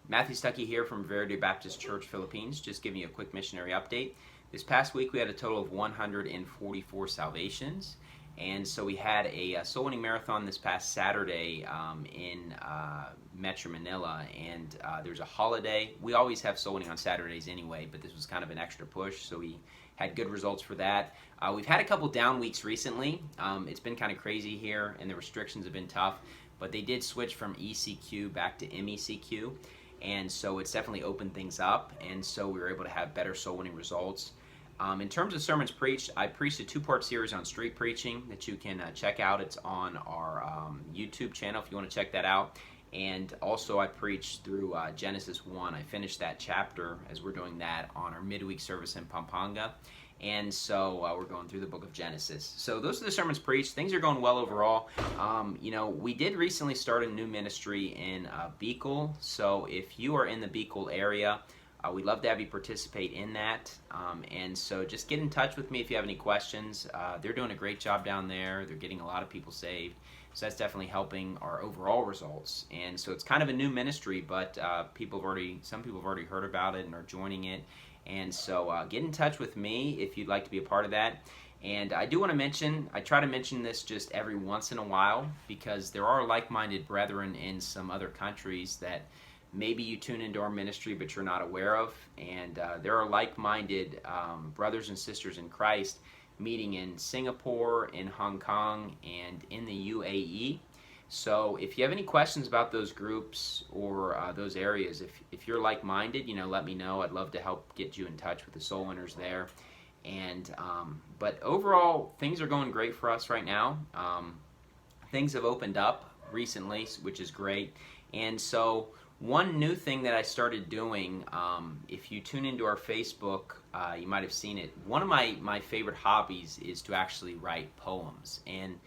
Matthew Stuckey here from Verde Baptist Church, Philippines. Just giving you a quick missionary update. This past week we had a total of 144 salvations. And so we had a soul winning marathon this past Saturday in Metro Manila. And there's a holiday. We always have soul winning on Saturdays anyway, but this was kind of an extra push. So we had good results for that. We've had a couple down weeks recently. It's been kind of crazy here, and the restrictions have been tough. But they did switch from ECQ back to MECQ. And so it's definitely opened things up, and so we were able to have better soul winning results. In terms of sermons preached, I preached a two-part series on street preaching that you can check out. It's on our YouTube channel if you want to check that out. And also I preached through Genesis 1. I finished that chapter as we're doing that on our midweek service in Pampanga. And so we're going through the book of Genesis. So those are the sermons preached. Things are going well overall. We did recently start a new ministry in Bicol. So if you are in the Bicol area, we'd love to have you participate in that. And so just get in touch with me if you have any questions. They're doing a great job down there. They're getting a lot of people saved. So that's definitely helping our overall results. And so it's kind of a new ministry, but some people have already heard about it and are joining it. And so get in touch with me if you'd like to be a part of that. And I do want to mention, I try to mention this just every once in a while because there are like-minded brethren in some other countries that maybe you tune into our ministry but you're not aware of. And there are like-minded brothers and sisters in Christ meeting in Singapore, in Hong Kong, and in the UAE. So if you have any questions about those groups or those areas, if you're like-minded, let me know. I'd love to help get you in touch with the soul winners there. And but overall, things are going great for us right now. Things have opened up recently, which is great. And so one new thing that I started doing, if you tune into our Facebook, you might have seen it. One of my favorite hobbies is to actually write poems. And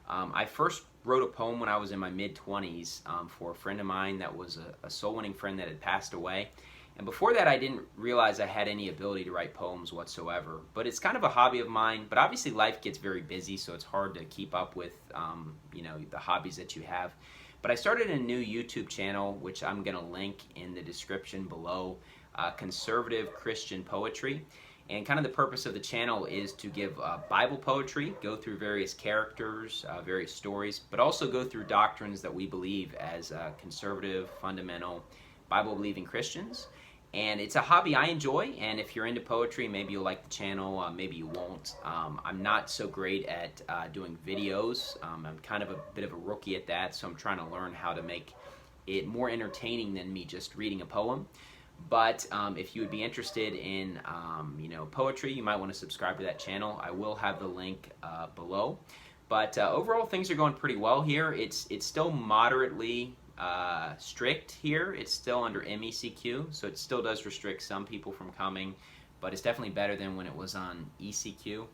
I first wrote a poem when I was in my mid-20s for a friend of mine that was a soul-winning friend that had passed away. And before that, I didn't realize I had any ability to write poems whatsoever. But it's kind of a hobby of mine. But obviously, life gets very busy, so it's hard to keep up with the hobbies that you have. But I started a new YouTube channel, which I'm going to link in the description below, Conservative Christian Poetry. And kind of the purpose of the channel is to give Bible poetry, go through various characters, various stories, but also go through doctrines that we believe as conservative, fundamental, Bible-believing Christians. And it's a hobby I enjoy, and if you're into poetry, maybe you'll like the channel, maybe you won't. I'm not so great at doing videos. I'm kind of a bit of a rookie at that, so I'm trying to learn how to make it more entertaining than me just reading a poem. But if you would be interested in poetry, you might want to subscribe to that channel. I will have the link below. But overall, things are going pretty well here. It's still moderately strict here. It's still under MECQ, so it still does restrict some people from coming, but it's definitely better than when it was on ECQ.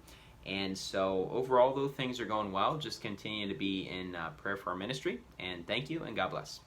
And so overall, though, things are going well. Just continue to be in prayer for our ministry. And thank you, and God bless.